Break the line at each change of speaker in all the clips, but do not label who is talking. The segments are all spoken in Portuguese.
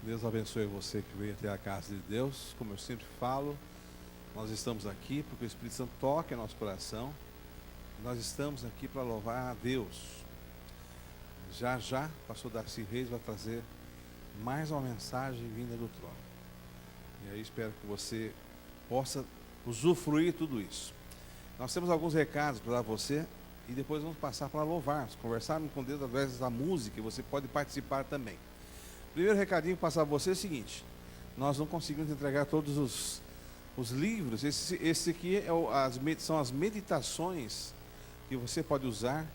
Deus abençoe você que veio até a casa de Deus. Como eu sempre falo, nós estamos aqui porque o Espírito Santo toca em nosso coração. Nós estamos aqui para louvar a Deus. Já já, o pastor Darcy Reis vai trazer mais uma mensagem vinda do trono. E aí espero que você possa usufruir tudo isso. Nós temos alguns recados para dar a você e depois vamos passar para louvar, conversarmos com Deus através da música e você pode participar também. Primeiro recadinho que passar para você é o seguinte: nós não conseguimos entregar todos os livros. Esse aqui são as meditações que você pode usar,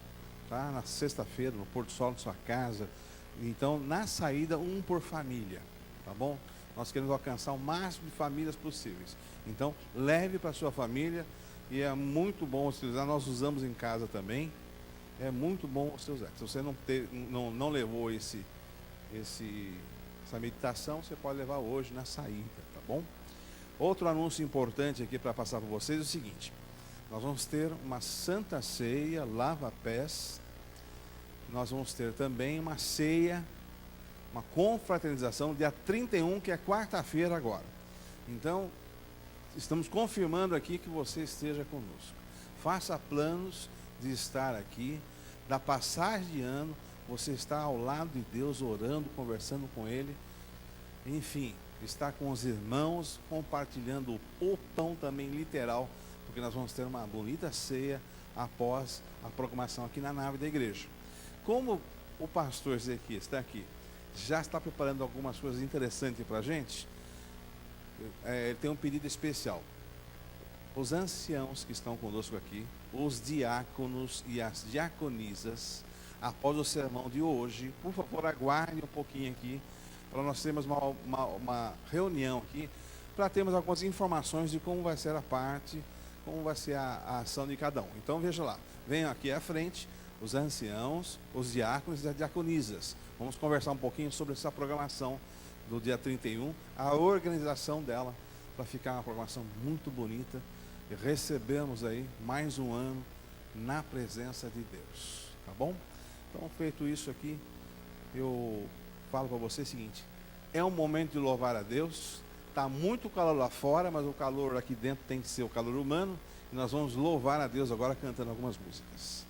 tá? Na sexta-feira, no pôr do sol na sua casa. Então, na saída, um por família, tá bom? Nós queremos alcançar o máximo de famílias possíveis. Então, leve para a sua família e é muito bom você usar. Nós usamos em casa também. É muito bom você usar. Se você não levou essa meditação, você pode levar hoje na saída, tá bom? Outro anúncio importante aqui para passar para vocês é o seguinte: nós vamos ter uma Santa Ceia, lava-pés. Nós vamos ter também uma ceia, uma confraternização, dia 31, que é quarta-feira agora. Então, estamos confirmando aqui que você esteja conosco. Faça planos de estar aqui, da passagem de ano, você está ao lado de Deus, orando, conversando com Ele. Enfim, estar com os irmãos, compartilhando o pão também literal, porque nós vamos ter uma bonita ceia após a proclamação aqui na nave da igreja. Como o pastor Ezequiel está aqui, já está preparando algumas coisas interessantes para a gente, ele tem um pedido especial. Os anciãos que estão conosco aqui, os diáconos e as diaconisas, após o sermão de hoje, por favor, aguarde um pouquinho aqui, para nós termos uma reunião aqui, para termos algumas informações de como vai ser a parte, como vai ser a ação de cada um. Então, veja lá, venham aqui à frente, os anciãos, os diáconos e as diaconisas. Vamos conversar um pouquinho sobre essa programação do dia 31, a organização dela, para ficar uma programação muito bonita, e recebemos aí mais um ano na presença de Deus, tá bom? Então, feito isso aqui, eu falo para você o seguinte: é um momento de louvar a Deus. Está muito calor lá fora, mas o calor aqui dentro tem que ser o calor humano, e nós vamos louvar a Deus agora cantando algumas músicas.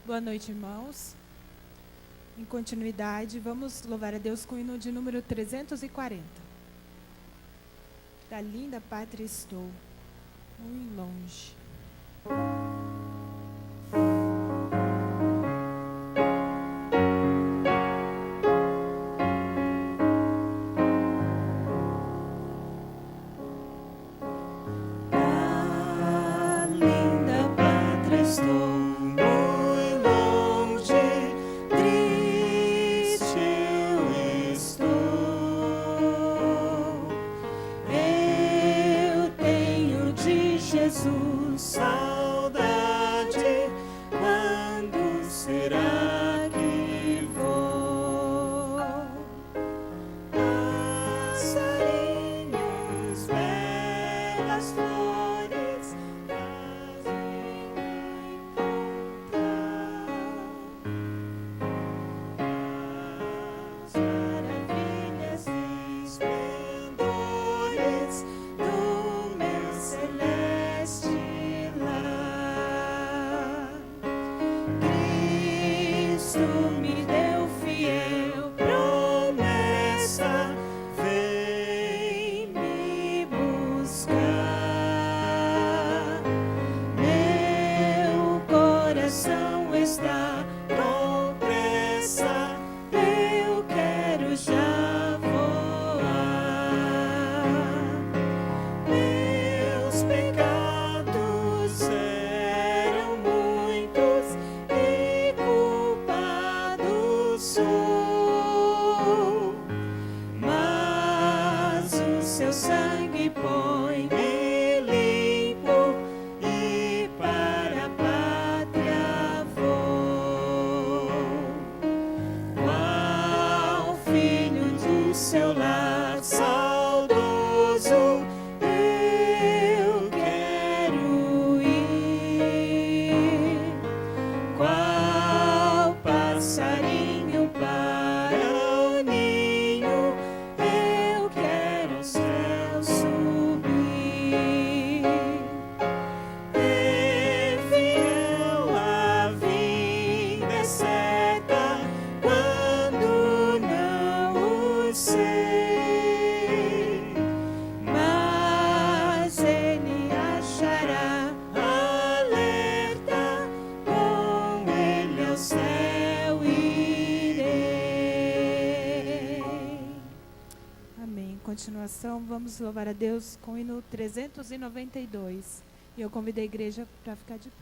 Boa noite, irmãos. Em continuidade, vamos louvar a Deus com o hino de número 340. Da linda pátria estou, muito longe.
Da linda pátria estou. Saudade. seu lar saudoso eu quero ir, qual passarinho para o ninho, eu quero ao céu subir. É fiel a vinda é certa quando não o sei, mas ele achará alerta, com ele ao céu irei.
Amém. Em continuação, vamos louvar a Deus com o hino 392. E eu convido a igreja para ficar de pé.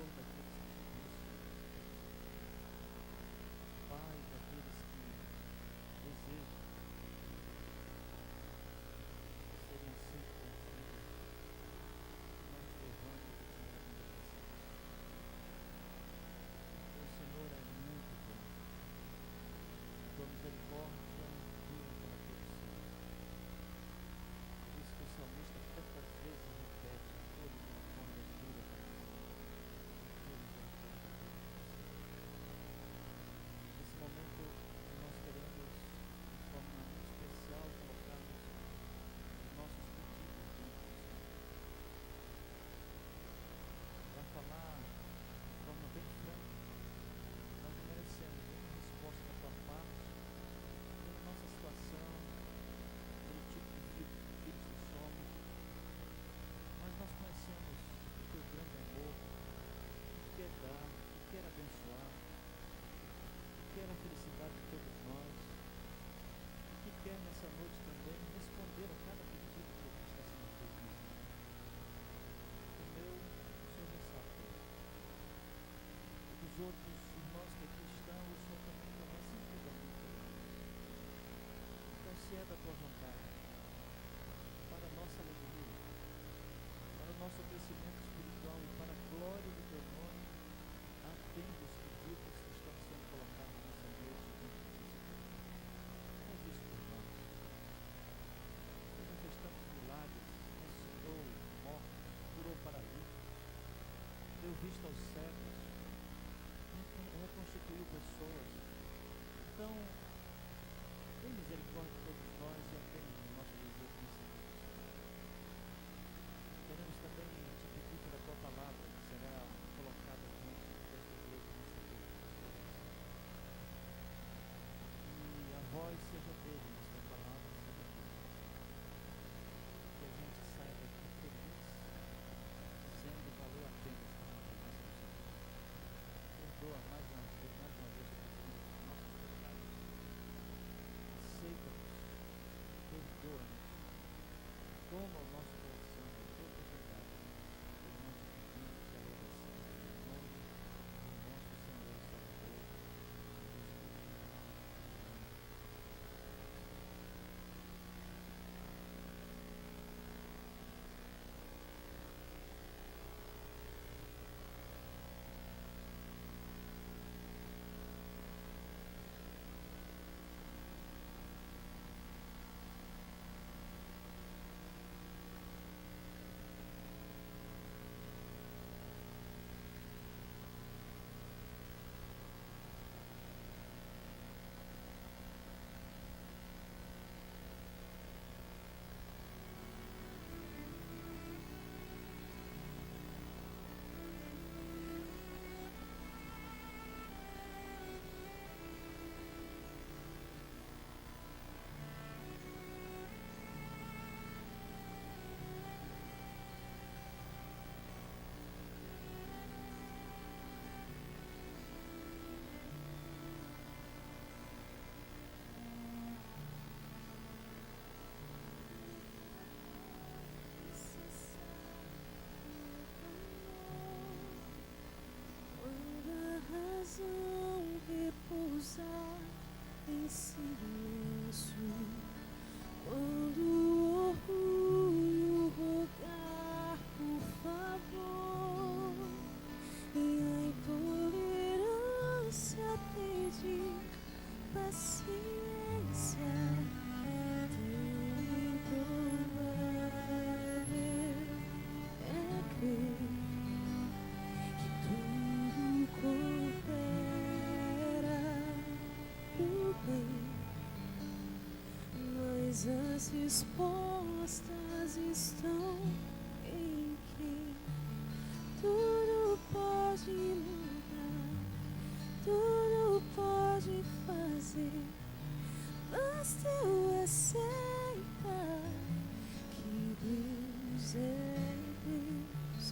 Senhor daqueles que te buscam, Pai daqueles que desejam serem aceitos como filhos. Nós te louvamos e te agradecemos. O Senhor é muito bom. Tua misericórdia dura para todos sempre. Por isso que o salmista tantas vezes repete: a tua misericórdia dura para sempre. A tua misericórdia dura para sempre. Nesse momento nós queremos, de forma muito especial, colocarmos os nossos pedidos diante do Senhor. Para falar de forma bem franca, nós não merecemos nenhuma resposta da tua parte, pela nossa situação, pelo tipo de filhos que somos, mas nós conhecemos o teu grande amor, que quer dar, que quer abençoar, que quer a felicidade de todos nós, e que quer nessa noite também responder a cada pedido que está sendo feito nessa noite. O meu, o Senhor já sabe qual é. Os outros irmãos que aqui estão, o Senhor também conhece infinitamente qual é. Então, se é da tua vontade, para a nossa alegria, para o nosso crescimento espiritual e para a glória do teu nome, atende os pedidos que estão sendo colocados nessa noite diante de ti. Faz isso por nós. O Senhor fez tantos milagres, ressuscitou mortos, curou paralíticos, deu vista aos cegos, reconstituiu pessoas. Então, tem misericórdia de todos nós e atende o nosso desejo nessa noite. Queremos também te pedir pela tua palavra que será colocada diante desta igreja nessa noite. E a voz seja dele nesta palavra, seja tua. Que a gente saia daqui feliz, dizendo valeu a pena estar na presença do Senhor. Perdoa mais uma vez os nossos pecados. Aceita-nos, perdoa-nos, toma o nosso coração de toda a verdade. E nós te pedimos e agradecemos em nome do nosso Senhor e Salvador, Jesus
Quando a razão repousar em silêncio, quando o orgulho rogar por favor e a intolerância pedir paciência, tão improvável é crer que tudo coopera pro bem, mas as respostas estão em quem tudo pode mudar, tudo pode fazer. Basta eu aceitar que Deus é Deus,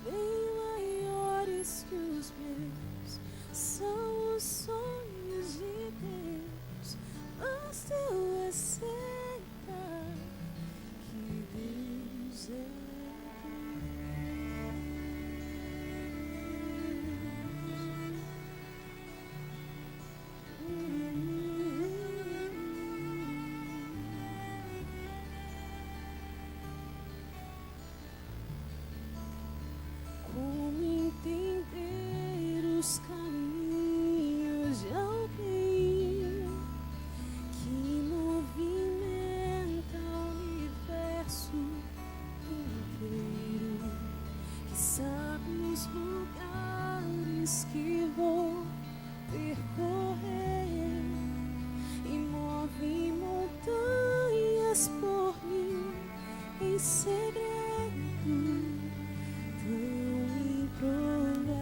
bem maiores que os meus, são os sonhos de Deus. Basta eu aceitar que Deus é sabe os lugares que vou percorrer e move montanhas por mim em segredo, tão improvável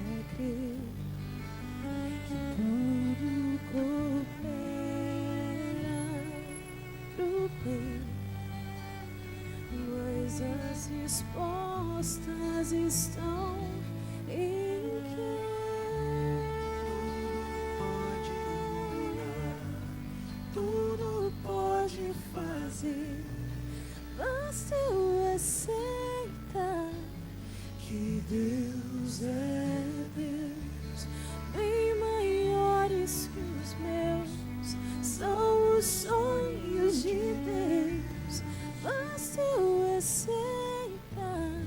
é crer que tudo coopera pro bem, mas as respostas estão em tudo pode fazer, basta eu aceitar que Deus é Deus, bem maiores que os meus, são os sonhos de Deus, basta eu aceitar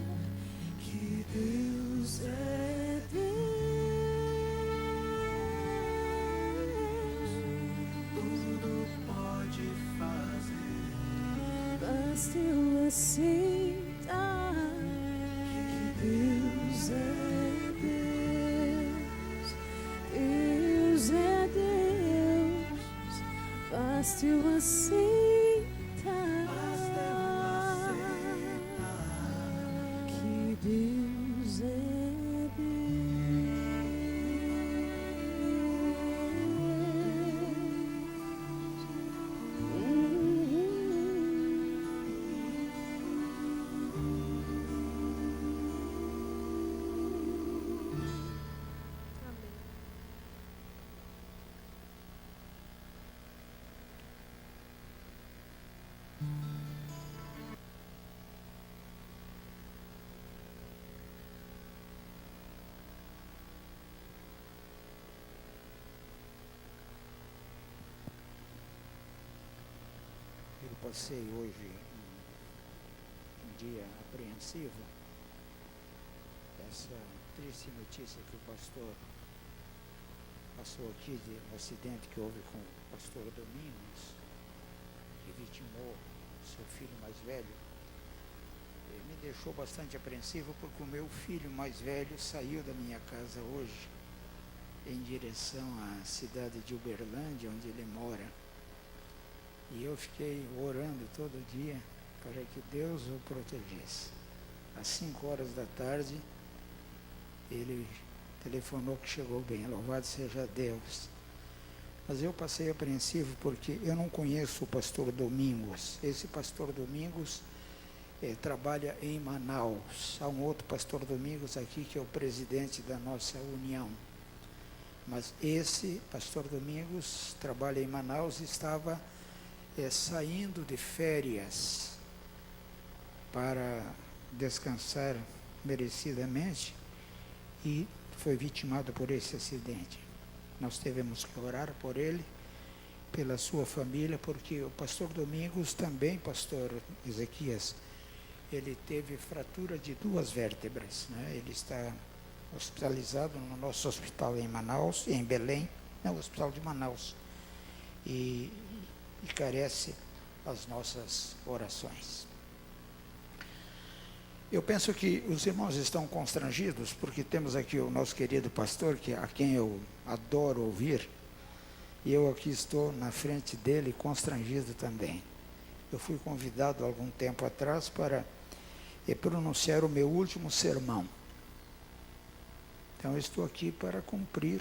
que Deus é Deus. Basta eu aceitar que Deus é Deus, Deus é Deus. Basta eu aceitar que Deus é Deus.
Eu passei hoje um dia apreensivo. Essa triste notícia que o pastor passou aqui de um acidente que houve com o pastor Domingos, que vitimou seu filho mais velho, me deixou bastante apreensivo, porque o meu filho mais velho saiu da minha casa hoje em direção à cidade de Uberlândia, onde ele mora. E eu fiquei orando todo dia para que Deus o protegesse. Às 5 horas da tarde, ele telefonou que chegou bem, louvado seja Deus. Mas eu passei apreensivo porque eu não conheço o pastor Domingos. Esse pastor Domingos trabalha em Manaus. Há um outro pastor Domingos aqui que é o presidente da nossa união. Mas esse pastor Domingos trabalha em Manaus e estava saindo de férias para descansar merecidamente e foi vitimado por esse acidente. Nós tivemos que orar por ele, pela sua família, porque o pastor Domingos também, pastor Ezequias, ele teve fratura de 2 vértebras, né? Ele está hospitalizado no nosso hospital em Manaus, em Belém, no hospital de Manaus, e carece as nossas orações. Eu penso que os irmãos estão constrangidos, porque temos aqui o nosso querido pastor, a quem eu adoro ouvir, e eu aqui estou na frente dele constrangido também. Eu fui convidado há algum tempo atrás para pronunciar o meu último sermão. Então eu estou aqui para cumprir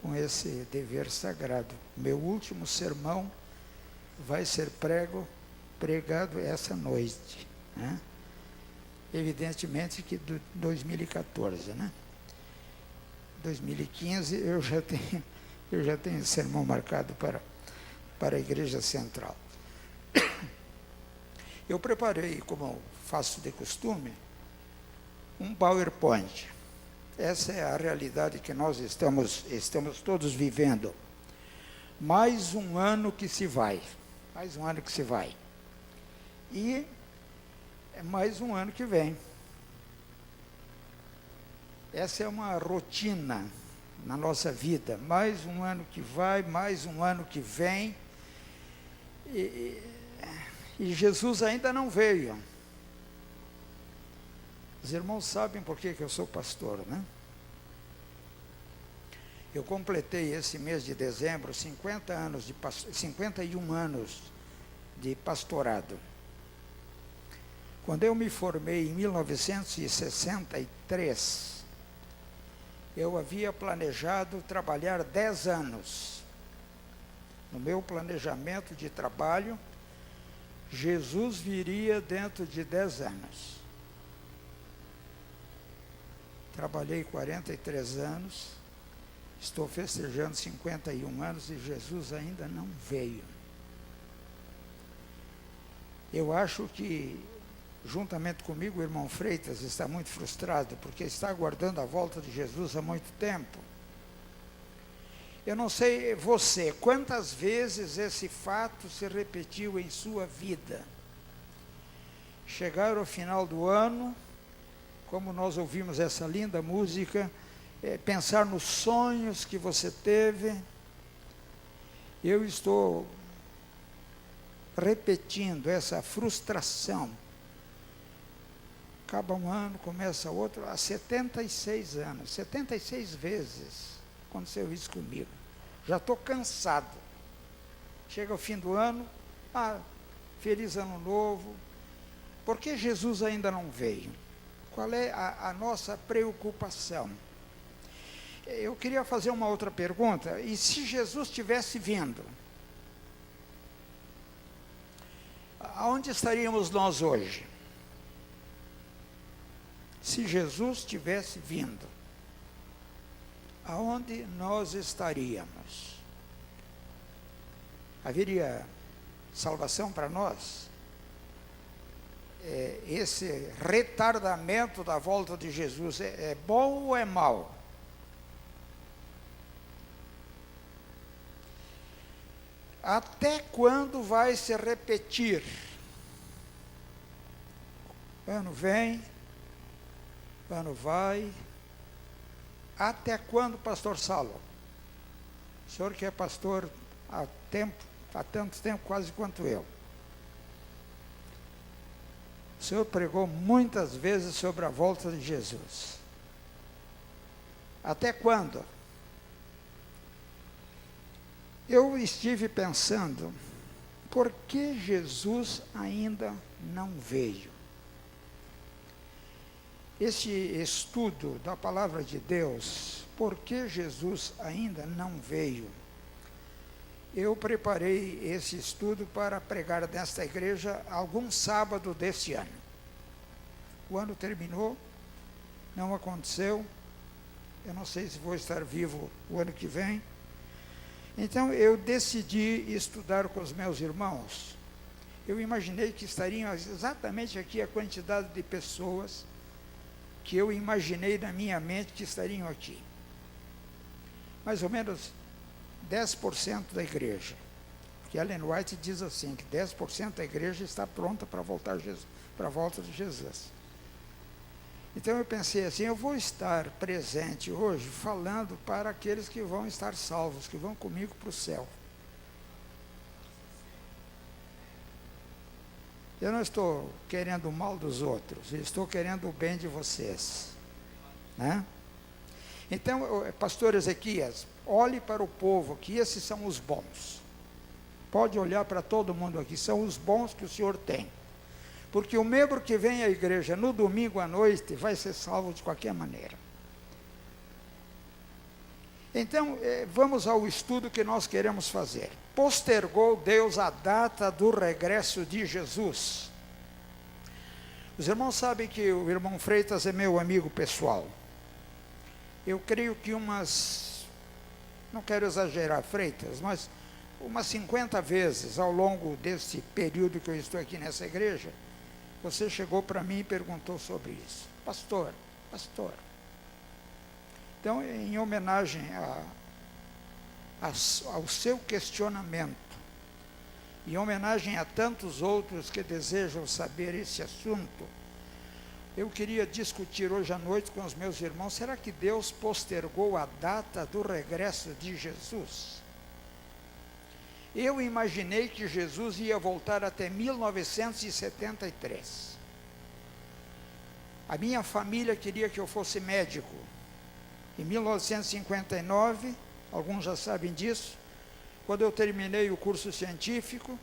com esse dever sagrado. Meu último sermão vai ser pregado essa noite, né? Evidentemente que de 2014, né? 2015 eu já tenho sermão marcado para a Igreja Central. Eu preparei, como faço de costume, um PowerPoint. Essa é a realidade que nós estamos todos vivendo. Mais um ano que se vai. Mais um ano que se vai. E é mais um ano que vem. Essa é uma rotina na nossa vida. Mais um ano que vai, mais um ano que vem. E Jesus ainda não veio. Os irmãos sabem por que eu sou pastor, né? Eu completei esse mês de dezembro 51 anos de pastorado. Quando eu me formei em 1963, eu havia planejado trabalhar 10 anos. No meu planejamento de trabalho, Jesus viria dentro de 10 anos. Trabalhei 43 anos, estou festejando 51 anos e Jesus ainda não veio. Eu acho que, juntamente comigo, o irmão Freitas está muito frustrado, porque está aguardando a volta de Jesus há muito tempo. Eu não sei você, quantas vezes esse fato se repetiu em sua vida. Chegar ao final do ano, como nós ouvimos essa linda música, pensar nos sonhos que você teve. Eu estou repetindo essa frustração. Acaba um ano, começa outro, há 76 anos, 76 vezes aconteceu isso comigo. Já estou cansado. Chega o fim do ano, feliz ano novo. Por que Jesus ainda não veio? Qual é a nossa preocupação? Eu queria fazer uma outra pergunta. E se Jesus tivesse vindo? Aonde estaríamos nós hoje? Se Jesus tivesse vindo, aonde nós estaríamos? Haveria salvação para nós? Esse retardamento da volta de Jesus é bom ou é mau? Até quando vai se repetir? Ano vem, ano vai. Até quando, pastor Saulo? O senhor que é pastor há tanto tempo quase quanto eu. O senhor pregou muitas vezes sobre a volta de Jesus. Até quando? Eu estive pensando, por que Jesus ainda não veio? Este estudo da palavra de Deus, por que Jesus ainda não veio? Eu preparei esse estudo para pregar nesta igreja algum sábado deste ano. O ano terminou, não aconteceu, eu não sei se vou estar vivo o ano que vem. Então eu decidi estudar com os meus irmãos. Eu imaginei que estariam exatamente aqui a quantidade de pessoas que eu imaginei na minha mente que estariam aqui. Mais ou menos 10% da igreja. Porque Ellen White diz assim, que 10% da igreja está pronta para a volta de Jesus. Então eu pensei assim, eu vou estar presente hoje falando para aqueles que vão estar salvos, que vão comigo para o céu. Eu não estou querendo o mal dos outros, eu estou querendo o bem de vocês. Né? Então, pastor Ezequias, olhe para o povo, que esses são os bons. Pode olhar para todo mundo aqui, são os bons que o senhor tem. Porque o membro que vem à igreja no domingo à noite vai ser salvo de qualquer maneira. Então, vamos ao estudo que nós queremos fazer. Postergou Deus a data do regresso de Jesus. Os irmãos sabem que o irmão Freitas é meu amigo pessoal. Eu creio que não quero exagerar, Freitas, mas umas 50 vezes ao longo desse período que eu estou aqui nessa igreja, você chegou para mim e perguntou sobre isso. Pastor. Então, em homenagem ao seu questionamento, em homenagem a tantos outros que desejam saber esse assunto, eu queria discutir hoje à noite com os meus irmãos, será que Deus postergou a data do regresso de Jesus? Eu imaginei que Jesus ia voltar até 1973. A minha família queria que eu fosse médico. Em 1959, alguns já sabem disso, quando eu terminei o curso científico,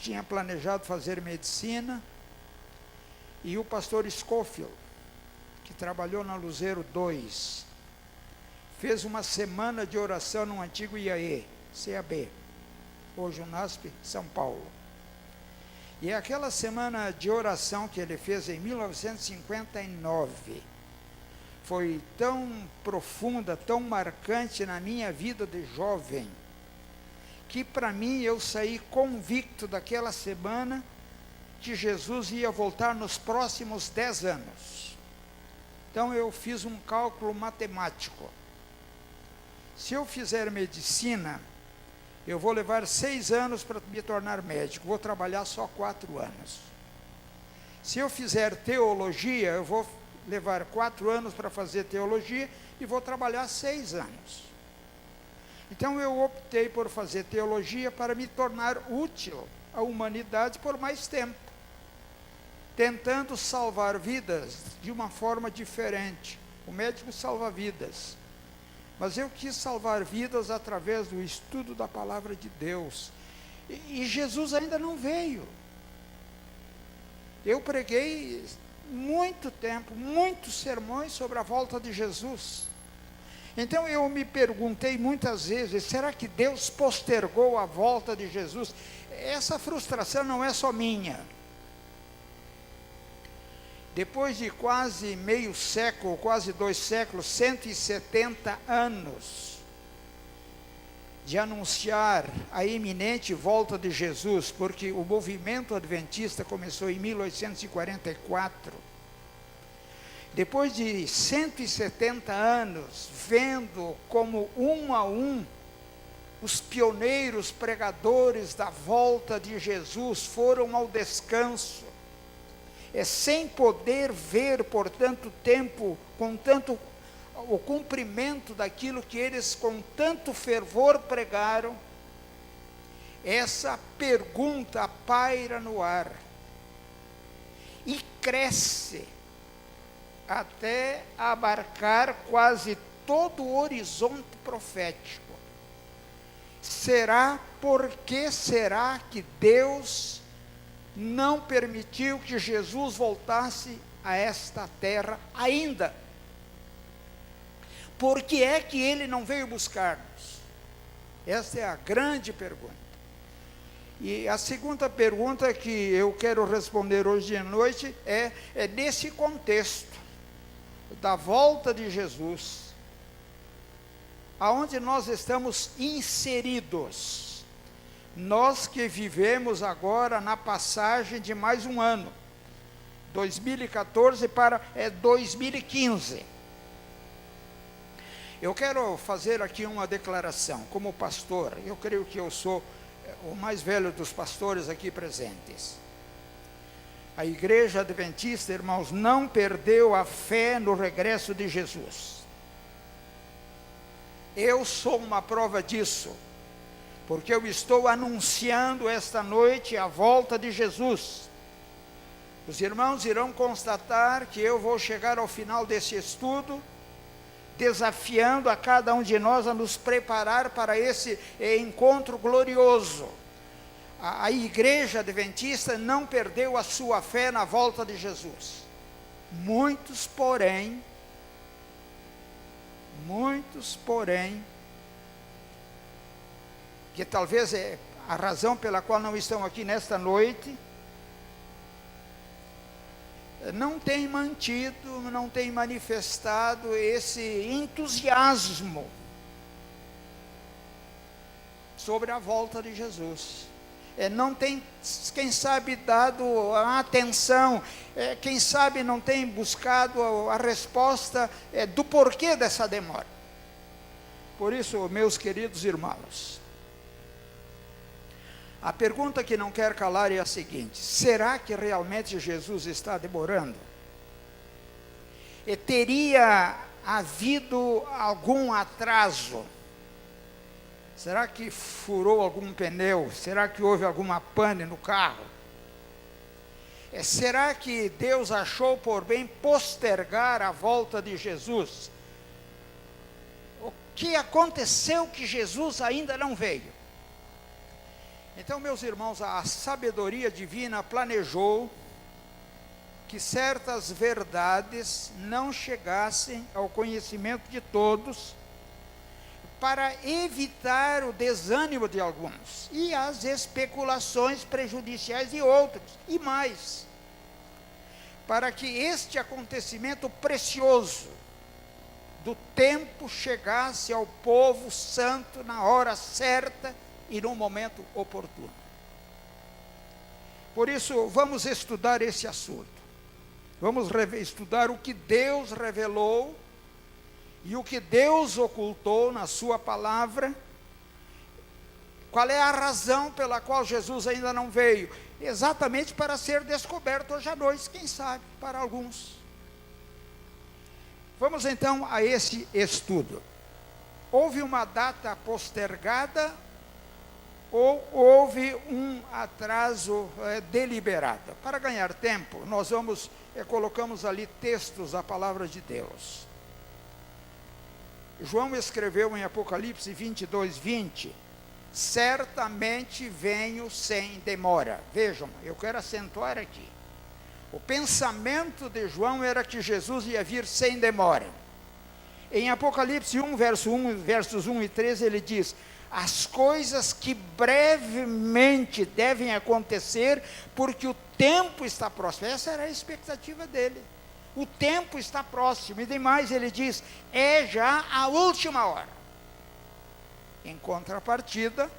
tinha planejado fazer medicina, e o pastor Scofield, que trabalhou na Luzeiro 2, fez uma semana de oração no antigo IAE, CAB, hoje o NASP, São Paulo. E aquela semana de oração que ele fez em 1959, foi tão profunda, tão marcante na minha vida de jovem, que para mim eu saí convicto daquela semana que Jesus ia voltar nos próximos 10 anos. Então eu fiz um cálculo matemático. Se eu fizer medicina, eu vou levar 6 anos para me tornar médico, vou trabalhar só 4 anos. Se eu fizer teologia, eu vou levar 4 anos para fazer teologia e vou trabalhar 6 anos. Então eu optei por fazer teologia para me tornar útil à humanidade por mais tempo, tentando salvar vidas de uma forma diferente. O médico salva vidas, mas eu quis salvar vidas através do estudo da palavra de Deus. E Jesus ainda não veio. Eu preguei muito tempo, muitos sermões sobre a volta de Jesus. Então eu me perguntei muitas vezes, será que Deus postergou a volta de Jesus? Essa frustração não é só minha. Depois de quase meio século, quase 2 séculos, 170 anos de anunciar a iminente volta de Jesus, porque o movimento adventista começou em 1844. Depois de 170 anos, vendo como um a um, os pioneiros pregadores da volta de Jesus foram ao descanso, sem poder ver por tanto tempo, com tanto o cumprimento daquilo que eles com tanto fervor pregaram, essa pergunta paira no ar e cresce até abarcar quase todo o horizonte profético. Por que será que Deus não permitiu que Jesus voltasse a esta terra ainda? Por que é que ele não veio buscar-nos? Esta é a grande pergunta. E a segunda pergunta que eu quero responder hoje de noite é nesse contexto da volta de Jesus, aonde nós estamos inseridos, nós que vivemos agora na passagem de mais um ano, 2014 para 2015. Eu quero fazer aqui uma declaração, como pastor. Eu creio que eu sou o mais velho dos pastores aqui presentes. A Igreja Adventista, irmãos, não perdeu a fé no regresso de Jesus. Eu sou uma prova disso, porque eu estou anunciando esta noite a volta de Jesus. Os irmãos irão constatar que eu vou chegar ao final desse estudo, desafiando a cada um de nós a nos preparar para esse encontro glorioso. A Igreja Adventista não perdeu a sua fé na volta de Jesus. Muitos, porém, que talvez é a razão pela qual não estão aqui nesta noite, não tem mantido, não tem manifestado esse entusiasmo sobre a volta de Jesus. Não tem, quem sabe, dado a atenção, quem sabe não tem buscado a resposta do porquê dessa demora. Por isso, meus queridos irmãos, a pergunta que não quer calar é a seguinte: será que realmente Jesus está demorando? E teria havido algum atraso? Será que furou algum pneu? Será que houve alguma pane no carro? será que Deus achou por bem postergar a volta de Jesus? O que aconteceu que Jesus ainda não veio? Então, meus irmãos, a sabedoria divina planejou que certas verdades não chegassem ao conhecimento de todos, para evitar o desânimo de alguns e as especulações prejudiciais de outros, e mais, para que este acontecimento precioso do tempo chegasse ao povo santo na hora certa e no momento oportuno. Por isso, vamos estudar esse assunto. Vamos estudar o que Deus revelou e o que Deus ocultou na sua palavra. Qual é a razão pela qual Jesus ainda não veio? Exatamente para ser descoberto hoje à noite, quem sabe, para alguns. Vamos então a esse estudo. Houve uma data postergada ou houve um atraso deliberado? Para ganhar tempo, nós colocamos ali textos da palavra de Deus. João escreveu em Apocalipse 22, 20, certamente venho sem demora. Vejam, eu quero acentuar aqui. O pensamento de João era que Jesus ia vir sem demora. Em Apocalipse 1, versos 1 e 13, ele diz: as coisas que brevemente devem acontecer, porque o tempo está próximo. Essa era a expectativa dele. O tempo está próximo, e demais ele diz, é já a última hora. Em contrapartida,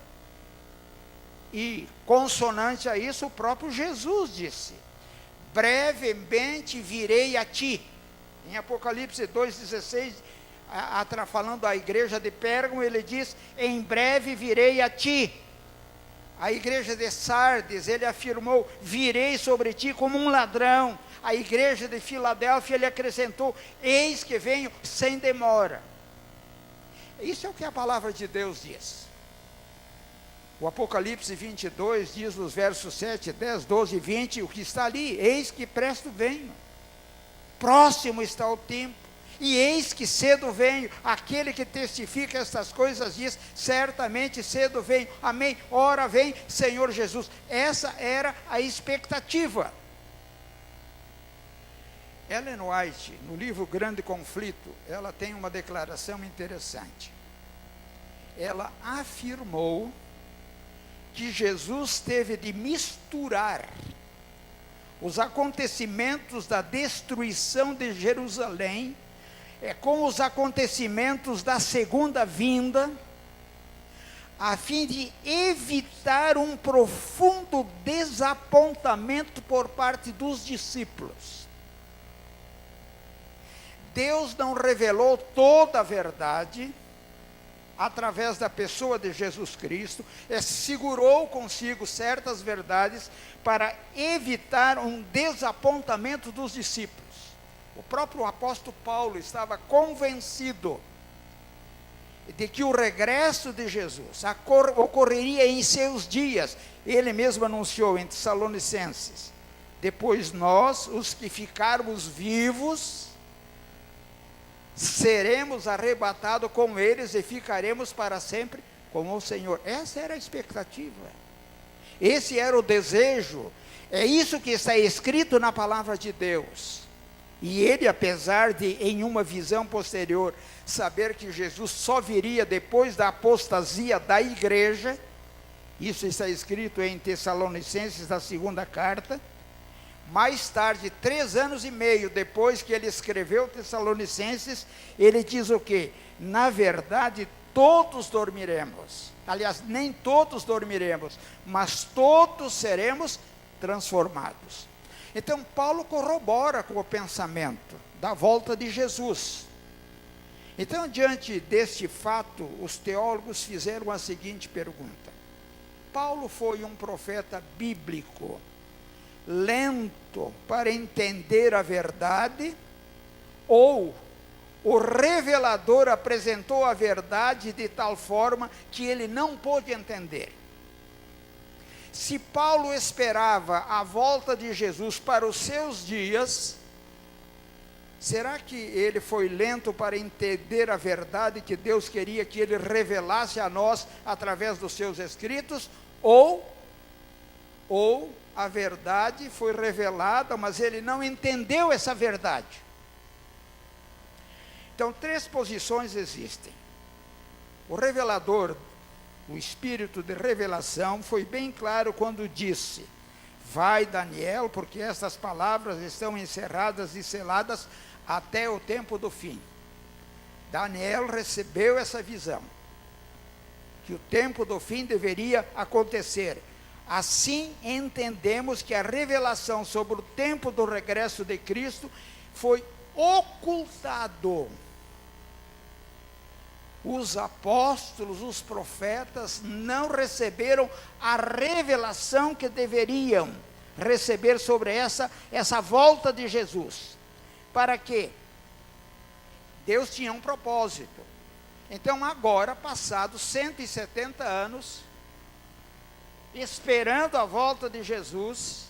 e consonante a isso, o próprio Jesus disse, brevemente virei a ti. Em Apocalipse 2,16, falando à igreja de Pérgamo, ele diz, em breve virei a ti. A igreja de Sardes, ele afirmou, virei sobre ti como um ladrão. A igreja de Filadélfia, ele acrescentou, eis que venho sem demora. Isso é o que a palavra de Deus diz. O Apocalipse 22 diz nos versos 7, 10, 12 e 20, o que está ali, eis que presto venho. Próximo está o tempo, e eis que cedo venho. Aquele que testifica estas coisas diz, certamente cedo venho. Amém. Ora vem, Senhor Jesus. Essa era a expectativa. Ellen White, no livro Grande Conflito, ela tem uma declaração interessante. Ela afirmou que Jesus teve de misturar os acontecimentos da destruição de Jerusalém com os acontecimentos da segunda vinda, a fim de evitar um profundo desapontamento por parte dos discípulos. Deus não revelou toda a verdade através da pessoa de Jesus Cristo, segurou consigo certas verdades para evitar um desapontamento dos discípulos. O próprio apóstolo Paulo estava convencido de que o regresso de Jesus ocorreria em seus dias. Ele mesmo anunciou em Tessalonicenses, depois nós, os que ficarmos vivos, seremos arrebatados com eles e ficaremos para sempre com o Senhor. Essa era a expectativa, esse era o desejo, é isso que está escrito na palavra de Deus. E ele, apesar de, em uma visão posterior, saber que Jesus só viria depois da apostasia da igreja, isso está escrito em Tessalonicenses, da segunda carta, mais tarde, 3 anos e meio depois que ele escreveu Tessalonicenses, ele diz o quê? Na verdade, todos dormiremos. Aliás, nem todos dormiremos, mas todos seremos transformados. Então, Paulo corrobora com o pensamento da volta de Jesus. Então, diante deste fato, os teólogos fizeram a seguinte pergunta: Paulo foi um profeta bíblico, lento para entender a verdade, ou o revelador apresentou a verdade de tal forma que ele não pôde entender? Se Paulo esperava a volta de Jesus para os seus dias, será que ele foi lento para entender a verdade que Deus queria que ele revelasse a nós através dos seus escritos? Ou a verdade foi revelada, mas ele não entendeu essa verdade? Então, 3 posições existem. O revelador, o espírito de revelação, foi bem claro quando disse: vai, Daniel, porque estas palavras estão encerradas e seladas até o tempo do fim. Daniel recebeu essa visão, que o tempo do fim deveria acontecer. Assim entendemos que a revelação sobre o tempo do regresso de Cristo foi ocultado. Os apóstolos, os profetas não receberam a revelação que deveriam receber sobre essa volta de Jesus. Para quê? Deus tinha um propósito. Então agora, passados 170 anos, esperando a volta de Jesus,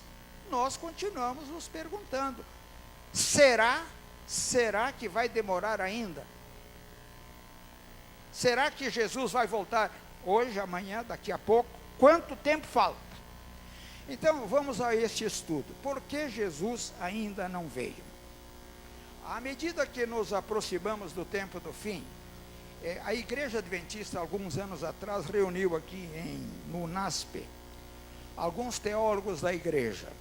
nós continuamos nos perguntando: será que vai demorar ainda? Será que Jesus vai voltar hoje, amanhã, daqui a pouco? Quanto tempo falta? Então, vamos a este estudo. Por que Jesus ainda não veio? À medida que nos aproximamos do tempo do fim, a Igreja Adventista, alguns anos atrás, reuniu aqui no NASP alguns teólogos da igreja,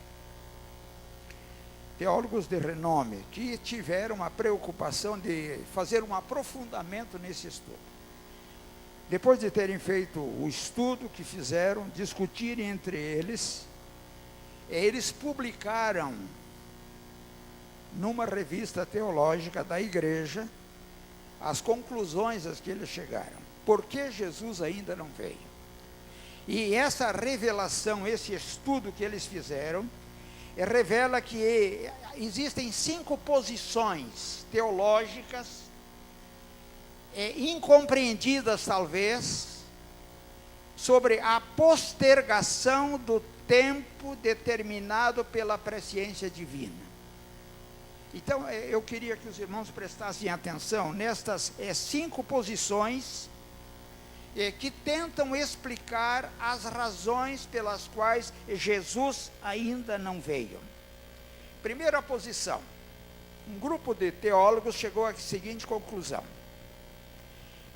teólogos de renome, que tiveram a preocupação de fazer um aprofundamento nesse estudo. Depois de terem feito o estudo que fizeram, discutirem entre eles publicaram numa revista teológica da igreja as conclusões às que eles chegaram. Por que Jesus ainda não veio? E essa revelação, esse estudo que eles fizeram, revela que existem 5 posições teológicas incompreendidas talvez, sobre a postergação do tempo determinado pela presciência divina. Então, eu queria que os irmãos prestassem atenção nestas 5 posições que tentam explicar as razões pelas quais Jesus ainda não veio. Primeira posição, um grupo de teólogos chegou à seguinte conclusão: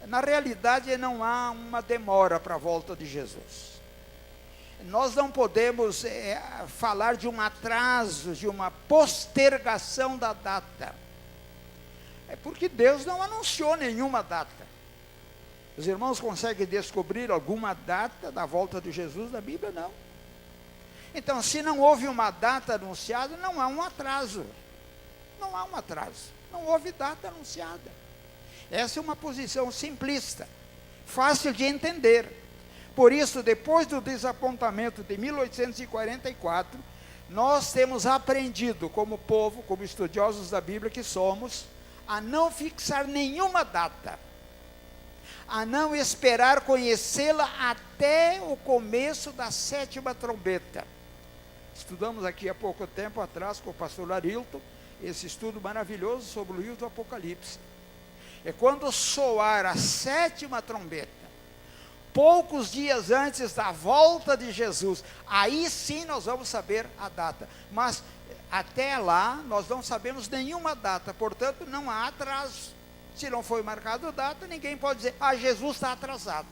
na realidade não há uma demora para a volta de Jesus. Nós não podemos falar de um atraso, de uma postergação da data. É porque Deus não anunciou nenhuma data. Os irmãos conseguem descobrir alguma data da volta de Jesus na Bíblia? Não. Então, se não houve uma data anunciada, não há um atraso. Não há um atraso. Não houve data anunciada. Essa é uma posição simplista, fácil de entender. Por isso, depois do desapontamento de 1844, nós temos aprendido como povo, como estudiosos da Bíblia que somos, a não fixar nenhuma data, a não esperar conhecê-la até o começo da 7ª trombeta. Estudamos aqui há pouco tempo atrás com o pastor Arilton, esse estudo maravilhoso sobre o livro do Apocalipse. É quando soar a 7ª trombeta, poucos dias antes da volta de Jesus, aí sim nós vamos saber a data. Mas até lá nós não sabemos nenhuma data, portanto não há atraso. Se não foi marcado data, ninguém pode dizer: Jesus está atrasado.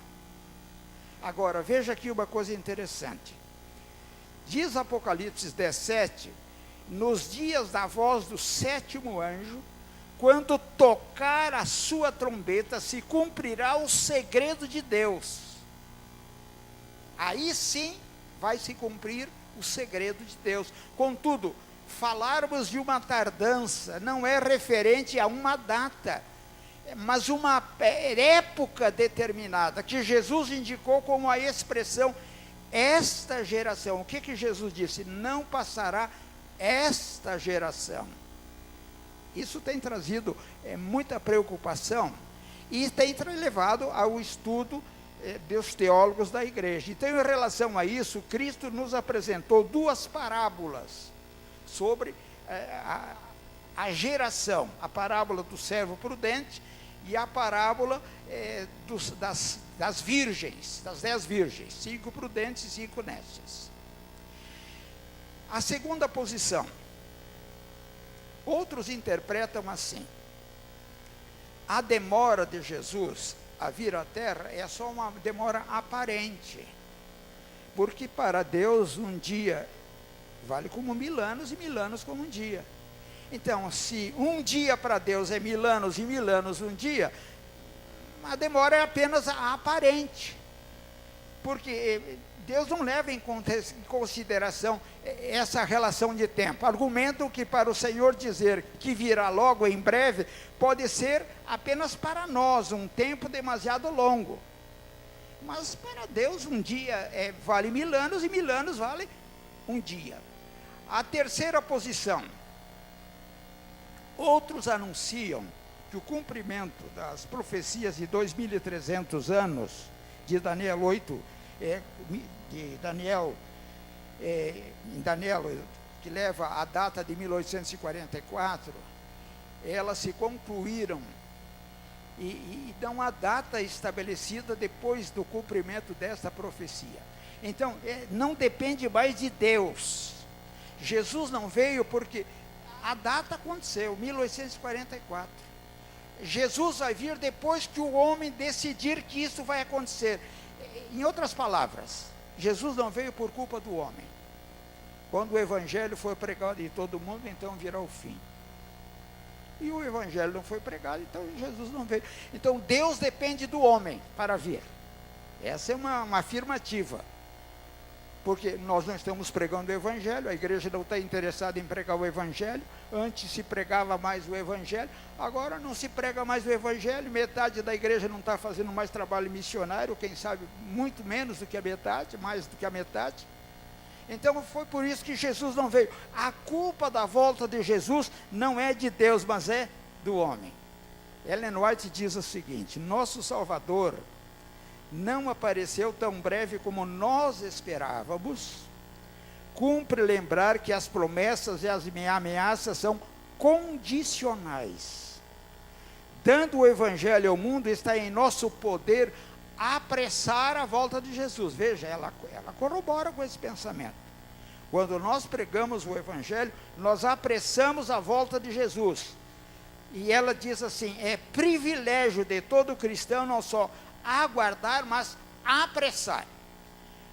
Agora, veja aqui uma coisa interessante. Diz Apocalipse 17, nos dias da voz do 7º anjo, quando tocar a sua trombeta, se cumprirá o segredo de Deus. Aí sim vai se cumprir o segredo de Deus. Contudo, falarmos de uma tardança não é referente a uma data, mas uma época determinada, que Jesus indicou como a expressão esta geração. O que Jesus disse? Não passará esta geração. Isso tem trazido muita preocupação e tem levado ao estudo dos teólogos da igreja. Então, em relação a isso, Cristo nos apresentou duas parábolas sobre a geração, a parábola do servo prudente e a parábola das virgens, das 10 virgens, 5 prudentes e 5 nécias. A segunda posição, outros interpretam assim: a demora de Jesus a vir à terra é só uma demora aparente, porque para Deus um dia vale como 1000 anos e 1000 anos como um dia. Então, se um dia para Deus é 1000 anos e 1000 anos um dia, a demora é apenas aparente, porque Deus não leva em consideração essa relação de tempo. Argumentam que para o Senhor dizer que virá logo em breve, pode ser apenas para nós um tempo demasiado longo. Mas para Deus um dia vale 1000 anos e 1000 anos vale um dia. A terceira posição, outros anunciam que o cumprimento das profecias de 2300 anos de Daniel 8, em Daniel, que leva a data de 1844, elas se concluíram e dão a data estabelecida depois do cumprimento desta profecia. Então, não depende mais de Deus. Jesus não veio porque a data aconteceu, 1844. Jesus vai vir depois que o homem decidir que isso vai acontecer. Em outras palavras, Jesus não veio por culpa do homem. Quando o evangelho for pregado em todo mundo, então virá o fim. E o evangelho não foi pregado, então Jesus não veio. Então Deus depende do homem para vir. Essa é uma afirmativa. Porque nós não estamos pregando o evangelho, a igreja não está interessada em pregar o evangelho. Antes se pregava mais o evangelho, agora não se prega mais o evangelho. Metade da igreja não está fazendo mais trabalho missionário, quem sabe muito menos do que a metade, mais do que a metade. Então foi por isso que Jesus não veio. A culpa da volta de Jesus não é de Deus, mas é do homem. Ellen White diz o seguinte: nosso Salvador não apareceu tão breve como nós esperávamos. Cumpre lembrar que as promessas e as ameaças são condicionais. Dando o evangelho ao mundo, está em nosso poder apressar a volta de Jesus. Veja, ela corrobora com esse pensamento. Quando nós pregamos o evangelho, nós apressamos a volta de Jesus. E ela diz assim: é privilégio de todo cristão não só aguardar, mas apressar.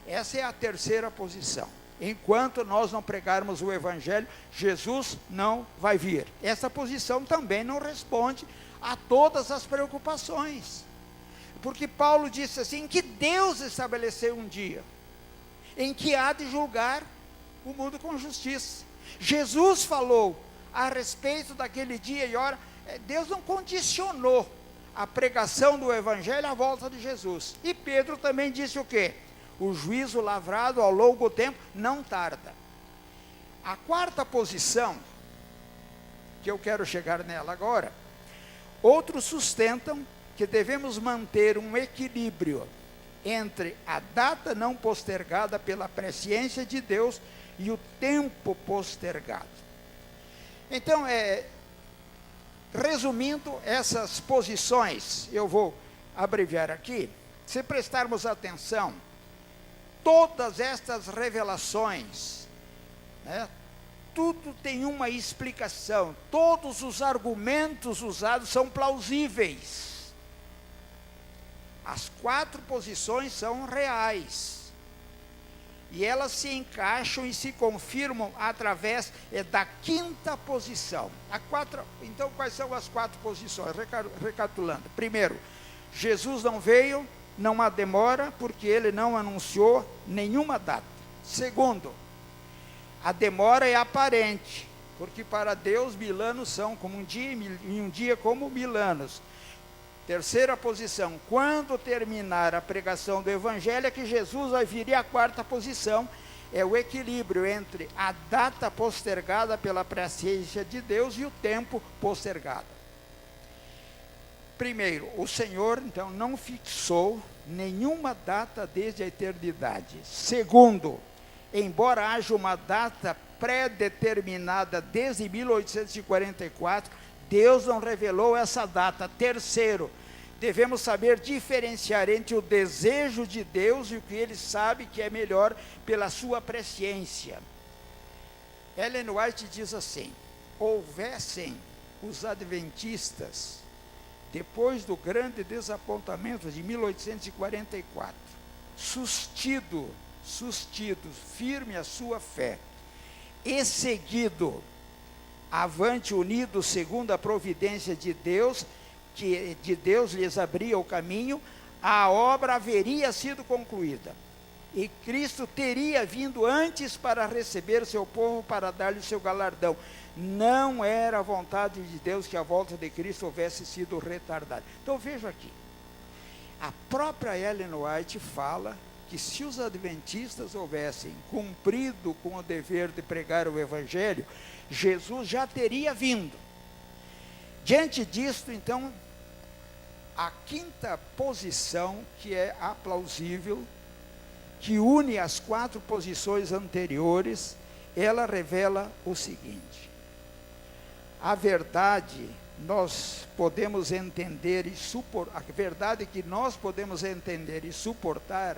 Essa é a terceira posição. Enquanto nós não pregarmos o evangelho, Jesus não vai vir. Essa posição também não responde a todas as preocupações. Porque Paulo disse assim, que Deus estabeleceu um dia em que há de julgar o mundo com justiça. Jesus falou a respeito daquele dia e hora. Deus não condicionou a pregação do evangelho à volta de Jesus. E Pedro também disse o quê? O juízo lavrado ao longo tempo não tarda. A quarta posição, que eu quero chegar nela agora, outros sustentam que devemos manter um equilíbrio entre a data não postergada pela presciência de Deus e o tempo postergado. Então, resumindo essas posições, eu vou abreviar aqui. Se prestarmos atenção, todas estas revelações, tudo tem uma explicação, todos os argumentos usados são plausíveis. As 4 posições são reais. E elas se encaixam e se confirmam através da quinta posição. Então, quais são as 4 posições? Recapitulando. Primeiro, Jesus não veio, não há demora, porque ele não anunciou nenhuma data. Segundo, a demora é aparente, porque para Deus 1000 anos são como um dia, e um dia como 1000 anos. Terceira posição, quando terminar a pregação do evangelho, é que Jesus vai vir. E a quarta posição é o equilíbrio entre a data postergada pela presciência de Deus e o tempo postergado. Primeiro, o Senhor, então, não fixou nenhuma data desde a eternidade. Segundo, embora haja uma data pré-determinada desde 1844, Deus não revelou essa data. Terceiro, devemos saber diferenciar entre o desejo de Deus e o que Ele sabe que é melhor pela sua presciência. Ellen White diz assim: houvessem os adventistas, depois do grande desapontamento de 1844, sustido, firme a sua fé, e seguido avante unidos segundo a providência de Deus, que de Deus lhes abria o caminho, a obra haveria sido concluída. E Cristo teria vindo antes para receber seu povo, para dar-lhe o seu galardão. Não era a vontade de Deus que a volta de Cristo houvesse sido retardada. Então veja aqui, a própria Ellen White fala que se os adventistas houvessem cumprido com o dever de pregar o Evangelho, Jesus já teria vindo. Diante disto, então, a quinta posição, que é aplausível, que une as quatro posições anteriores, ela revela o seguinte: a verdade nós podemos entender e suportar, a verdade que nós podemos entender e suportar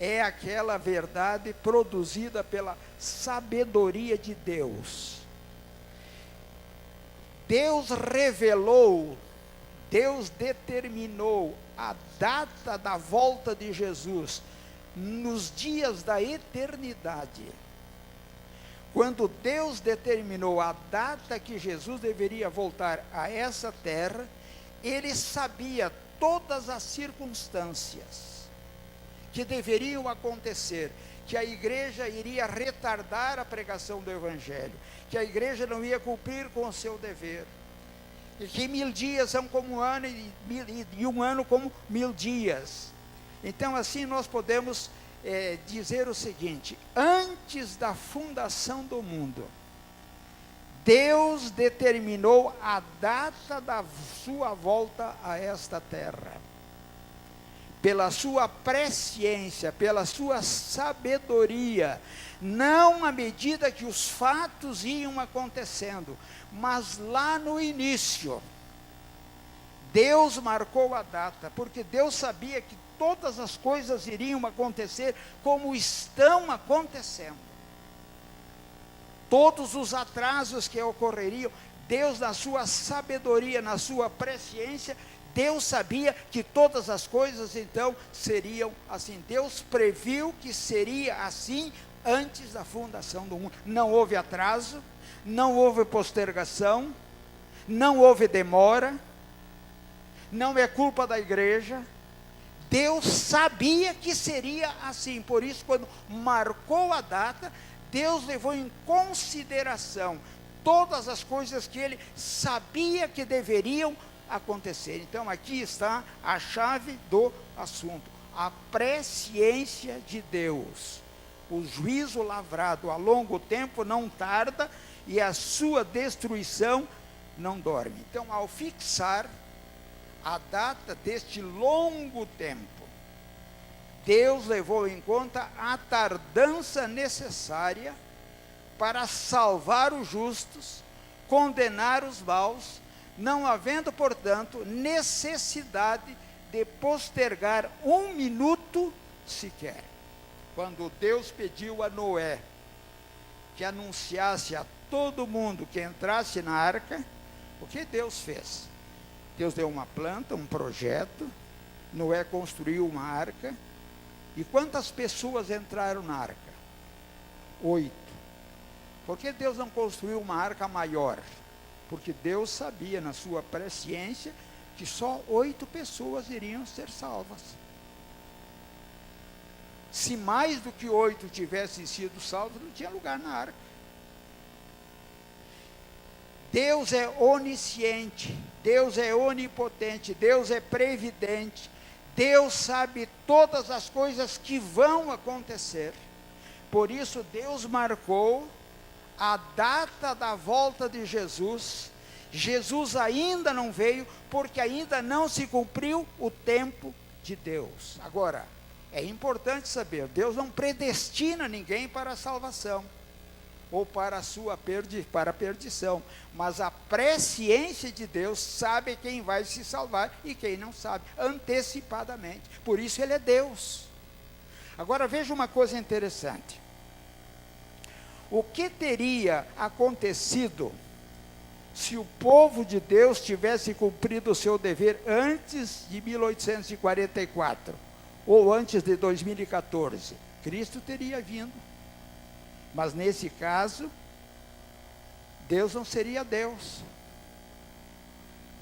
é aquela verdade produzida pela sabedoria de Deus. Deus revelou, Deus determinou a data da volta de Jesus nos dias da eternidade. Quando Deus determinou a data que Jesus deveria voltar a essa terra, Ele sabia todas as circunstâncias que deveriam acontecer, que a igreja iria retardar a pregação do Evangelho, que a igreja não ia cumprir com o seu dever, e que 1000 dias são como um ano, e um ano como 1000 dias. Então assim nós podemos dizer o seguinte: antes da fundação do mundo, Deus determinou a data da sua volta a esta terra. Pela sua presciência, pela sua sabedoria, não à medida que os fatos iam acontecendo, mas lá no início, Deus marcou a data, porque Deus sabia que todas as coisas iriam acontecer como estão acontecendo. Todos os atrasos que ocorreriam, Deus, na sua sabedoria, na sua presciência, Deus sabia que todas as coisas então seriam assim. Deus previu que seria assim antes da fundação do mundo. Não houve atraso, não houve postergação, não houve demora, não é culpa da igreja. Deus sabia que seria assim. Por isso, quando marcou a data, Deus levou em consideração todas as coisas que Ele sabia que deveriam acontecer. Então aqui está a chave do assunto: a presciência de Deus. O juízo lavrado a longo tempo não tarda, e a sua destruição não dorme. Então, ao fixar a data deste longo tempo, Deus levou em conta a tardança necessária para salvar os justos, condenar os maus, não havendo, portanto, necessidade de postergar um minuto sequer. Quando Deus pediu a Noé que anunciasse a todo mundo que entrasse na arca, o que Deus fez? Deus deu uma planta, um projeto, Noé construiu uma arca, e quantas pessoas entraram na arca? 8. Por que Deus não construiu uma arca maior? Porque Deus sabia, na sua presciência, que só 8 pessoas iriam ser salvas. Se mais do que 8 tivessem sido salvos, não tinha lugar na arca. Deus é onisciente, Deus é onipotente, Deus é previdente, Deus sabe todas as coisas que vão acontecer. Por isso Deus marcou a data da volta de Jesus. Jesus ainda não veio, porque ainda não se cumpriu o tempo de Deus. Agora, é importante saber, Deus não predestina ninguém para a salvação, ou para a perdição, mas a presciência de Deus sabe quem vai se salvar e quem não sabe, antecipadamente. Por isso Ele é Deus. Agora veja uma coisa interessante. O que teria acontecido se o povo de Deus tivesse cumprido o seu dever antes de 1844, ou antes de 2014? Cristo teria vindo. Mas nesse caso, Deus não seria Deus.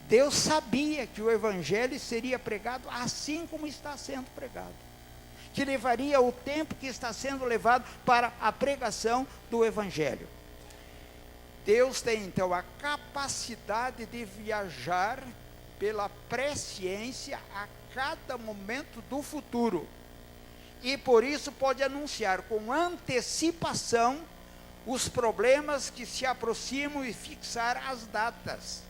Deus sabia que o Evangelho seria pregado assim como está sendo pregado, que levaria o tempo que está sendo levado para a pregação do Evangelho. Deus tem então a capacidade de viajar pela presciência a cada momento do futuro. E por isso pode anunciar com antecipação os problemas que se aproximam e fixar as datas.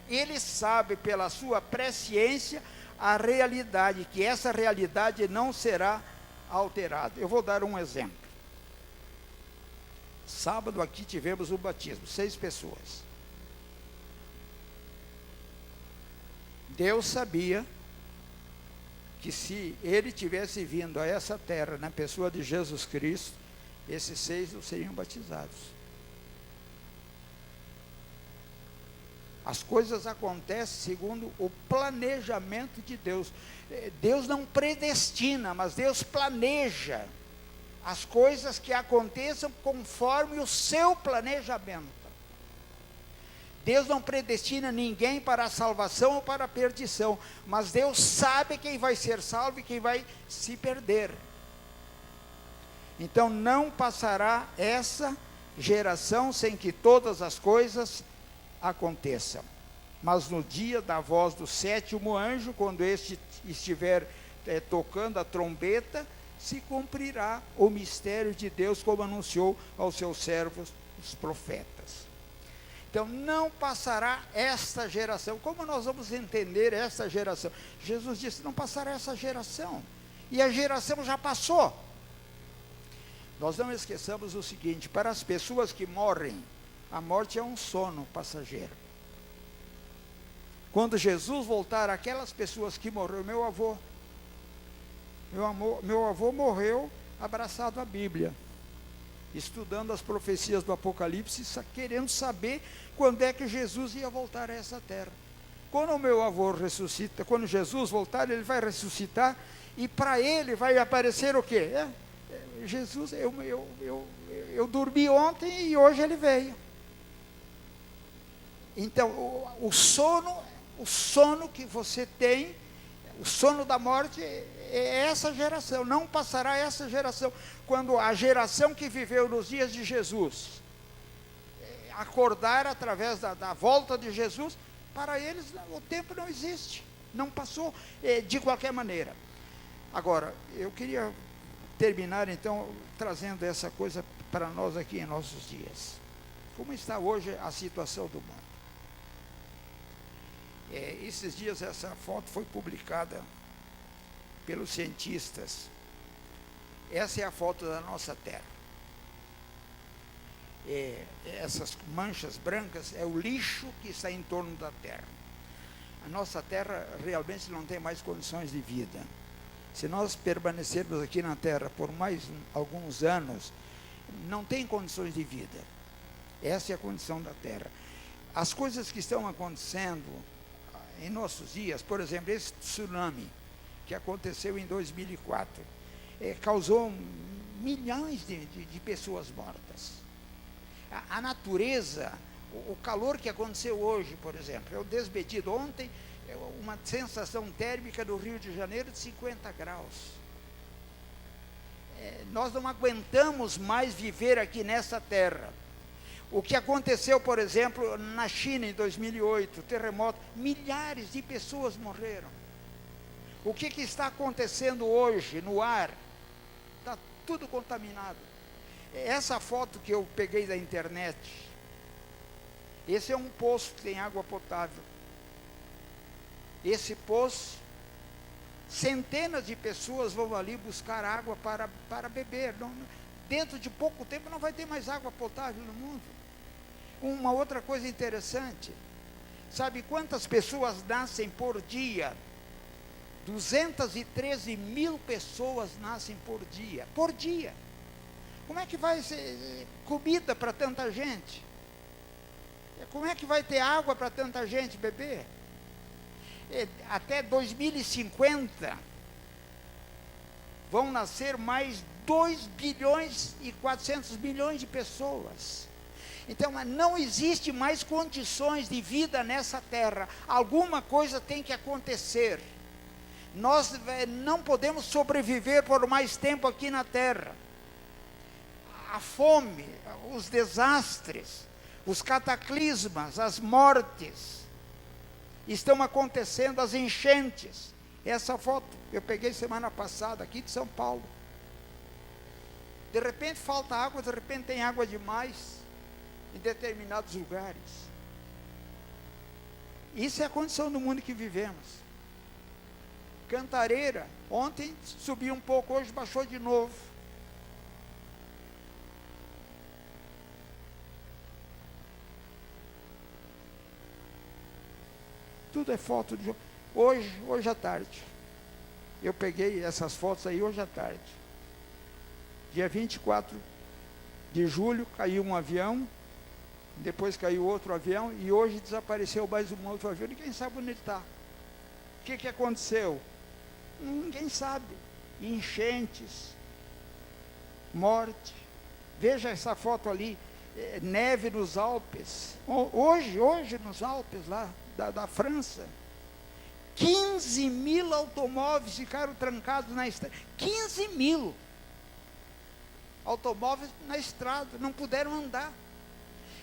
Ele sabe pela sua presciência a realidade, que essa realidade não será alterada. Eu vou dar um exemplo. Sábado aqui tivemos um batismo, 6 pessoas. Deus sabia que se ele tivesse vindo a essa terra na pessoa de Jesus Cristo, esses 6 não seriam batizados. As coisas acontecem segundo o planejamento de Deus. Deus não predestina, mas Deus planeja as coisas que aconteçam conforme o seu planejamento. Deus não predestina ninguém para a salvação ou para a perdição, mas Deus sabe quem vai ser salvo e quem vai se perder. Então não passará essa geração sem que todas as coisas aconteçam. Mas no dia da voz do 7º anjo, quando este estiver tocando a trombeta, se cumprirá o mistério de Deus, como anunciou aos seus servos, os profetas. Então, não passará esta geração. Como nós vamos entender esta geração? Jesus disse, não passará essa geração. E a geração já passou. Nós não esqueçamos o seguinte, para as pessoas que morrem, a morte é um sono passageiro. Quando Jesus voltar, aquelas pessoas que morreram, meu avô morreu abraçado à Bíblia, estudando as profecias do Apocalipse, querendo saber quando é que Jesus ia voltar a essa terra. Quando o meu avô ressuscita, quando Jesus voltar, ele vai ressuscitar, e para ele vai aparecer o quê? Jesus, eu dormi ontem e hoje ele veio. Então, o sono que você tem, o sono da morte, é essa geração. Não passará essa geração. Quando a geração que viveu nos dias de Jesus acordar através da volta de Jesus, para eles o tempo não existe, não passou de qualquer maneira. Agora, eu queria terminar então trazendo essa coisa para nós aqui em nossos dias. Como está hoje a situação do mundo? Esses dias essa foto foi publicada pelos cientistas. Essa é a foto da nossa Terra. Essas manchas brancas é o lixo que está em torno da Terra. A nossa Terra realmente não tem mais condições de vida. Se nós permanecermos aqui na Terra por mais alguns anos, não tem condições de vida. Essa é a condição da Terra. As coisas que estão acontecendo em nossos dias, por exemplo, esse tsunami que aconteceu em 2004, causou milhões de pessoas mortas. A natureza, o calor que aconteceu hoje, por exemplo, eu desmedido ontem, uma sensação térmica no Rio de Janeiro de 50 graus. Nós não aguentamos mais viver aqui nessa terra. O que aconteceu, por exemplo, na China em 2008, terremoto, milhares de pessoas morreram. O que está acontecendo hoje no ar? Está tudo contaminado. Essa foto que eu peguei da internet, esse é um poço que tem água potável. Esse poço Centenas de pessoas vão ali buscar água para beber. Dentro de pouco tempo não vai ter mais água potável no mundo. Uma outra coisa interessante, sabe quantas pessoas nascem por dia? 213 mil pessoas nascem por dia. Por dia. Como é que vai ser comida para tanta gente? Como é que vai ter água para tanta gente beber? Até 2050, vão nascer mais 2 bilhões e 400 milhões de pessoas. Então, não existe mais condições de vida nessa terra. Alguma coisa tem que acontecer. Nós não podemos sobreviver por mais tempo aqui na terra. A fome, os desastres, os cataclismas, as mortes estão acontecendo, as enchentes. Essa foto eu peguei semana passada aqui de São Paulo. De repente falta água, de repente tem água demais em determinados lugares. Isso é a condição do mundo que vivemos. Cantareira, ontem subiu um pouco, hoje baixou de novo. Tudo é foto de hoje à tarde. Eu peguei essas fotos aí hoje à tarde. Dia 24 de julho caiu um avião, depois caiu outro avião e hoje desapareceu mais um outro avião. Ninguém sabe onde ele está. O que aconteceu? Ninguém sabe. Enchentes, morte. Veja essa foto ali, neve nos Alpes. Hoje nos Alpes lá da França. 15 mil automóveis ficaram trancados na estrada. 15 mil automóveis na estrada, não puderam andar.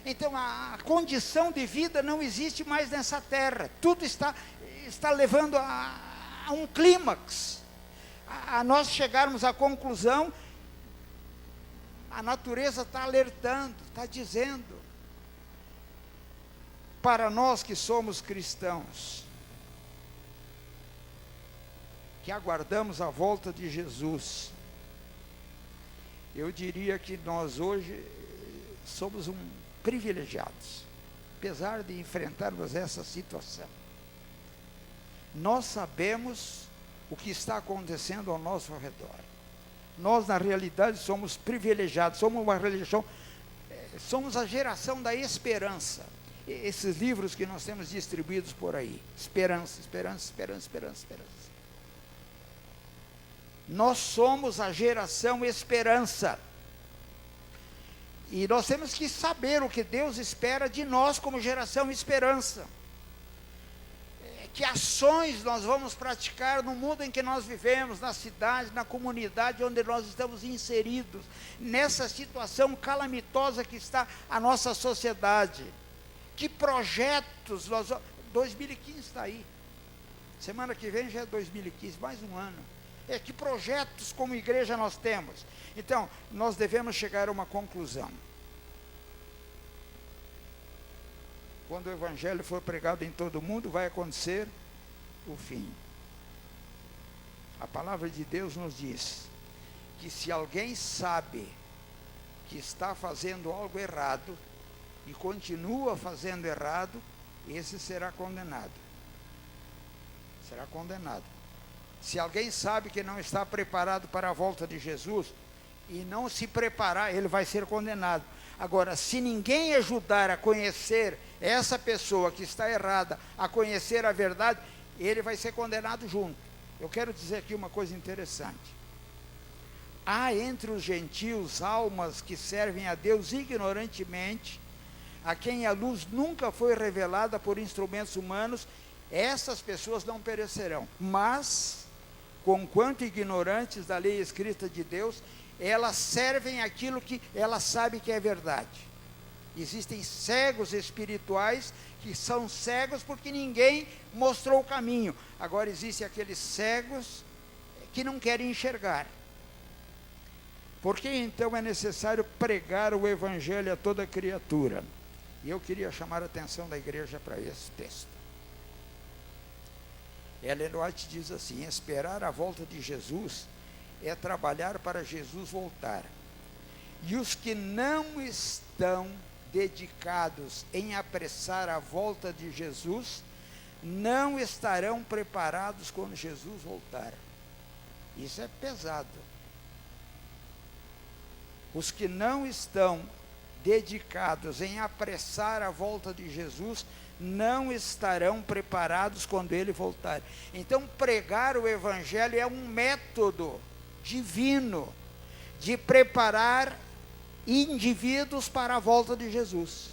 Então a condição de vida não existe mais nessa terra. Tudo está levando a um clímax. A nós chegarmos à conclusão, a natureza está alertando, está dizendo, para nós que somos cristãos, que aguardamos a volta de Jesus, eu diria que nós hoje somos privilegiados, apesar de enfrentarmos essa situação. Nós sabemos o que está acontecendo ao nosso redor. Nós, na realidade, somos privilegiados, somos uma religião, somos a geração da esperança. Esses livros que nós temos distribuídos por aí, esperança, esperança, esperança, esperança, esperança. Nós somos a geração esperança. E nós temos que saber o que Deus espera de nós como geração esperança. Que ações nós vamos praticar no mundo em que nós vivemos, na cidade, na comunidade onde nós estamos inseridos, nessa situação calamitosa que está a nossa sociedade. Que projetos nós... 2015 está aí. Semana que vem já é 2015, mais um ano. Que projetos como igreja nós temos? Então, nós devemos chegar a uma conclusão. Quando o evangelho for pregado em todo o mundo, vai acontecer o fim. A palavra de Deus nos diz que se alguém sabe que está fazendo algo errado e continua fazendo errado, esse será condenado. Será condenado. Se alguém sabe que não está preparado para a volta de Jesus e não se preparar, ele vai ser condenado. Agora, se ninguém ajudar a conhecer essa pessoa que está errada, a conhecer a verdade, ele vai ser condenado junto. Eu quero dizer aqui uma coisa interessante. Há entre os gentios almas que servem a Deus ignorantemente, a quem a luz nunca foi revelada por instrumentos humanos. Essas pessoas não perecerão, mas, conquanto ignorantes da lei escrita de Deus, elas servem aquilo que elas sabem que é verdade. Existem cegos espirituais que são cegos porque ninguém mostrou o caminho. Agora existem aqueles cegos que não querem enxergar. Por que então é necessário pregar o evangelho a toda criatura? E eu queria chamar a atenção da igreja para esse texto. Ellen White diz assim: esperar a volta de Jesus é trabalhar para Jesus voltar. E os que não estão dedicados em apressar a volta de Jesus, não estarão preparados quando Jesus voltar. Isso é pesado. Os que não estão dedicados em apressar a volta de Jesus, não estarão preparados quando ele voltar. Então, pregar o Evangelho é um método divino de preparar indivíduos para a volta de Jesus.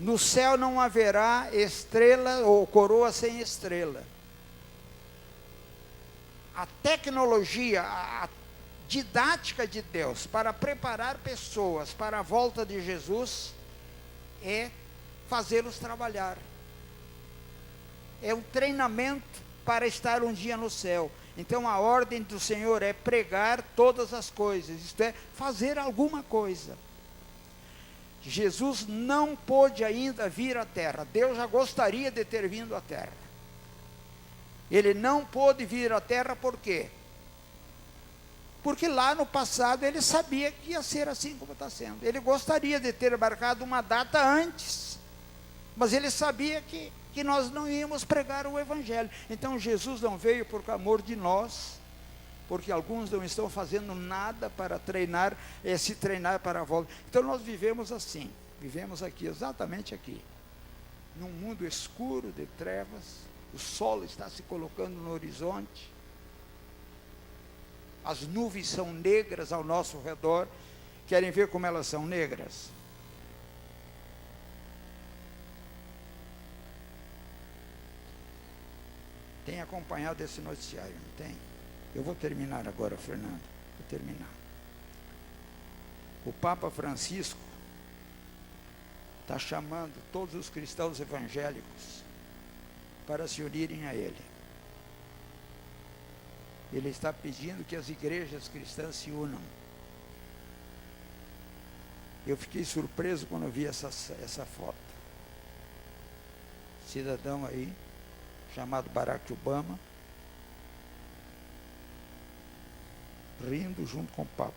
No céu não haverá estrela ou coroa sem estrela. A tecnologia, a didática de Deus para preparar pessoas para a volta de Jesus é fazê-los trabalhar. É um treinamento para estar um dia no céu. Então a ordem do Senhor é pregar todas as coisas, isto é, fazer alguma coisa. Jesus não pôde ainda vir à terra. Deus já gostaria de ter vindo à terra. Ele não pôde vir à terra por quê? Porque lá no passado ele sabia que ia ser assim como está sendo. Ele gostaria de ter marcado uma data antes, mas ele sabia que nós não íamos pregar o Evangelho. Então Jesus não veio por amor de nós, porque alguns não estão fazendo nada para treinar, se treinar para a volta. Então nós vivemos assim, vivemos aqui, exatamente aqui, num mundo escuro de trevas. O sol está se colocando no horizonte, as nuvens são negras ao nosso redor. Querem ver como elas são negras? Tem acompanhado esse noticiário, não tem? Eu vou terminar agora, Fernando. Vou terminar. O Papa Francisco está chamando todos os cristãos evangélicos para se unirem a ele. Ele está pedindo que as igrejas cristãs se unam. Eu fiquei surpreso quando eu vi essa foto. Cidadão aí, chamado Barack Obama, rindo junto com o Papa.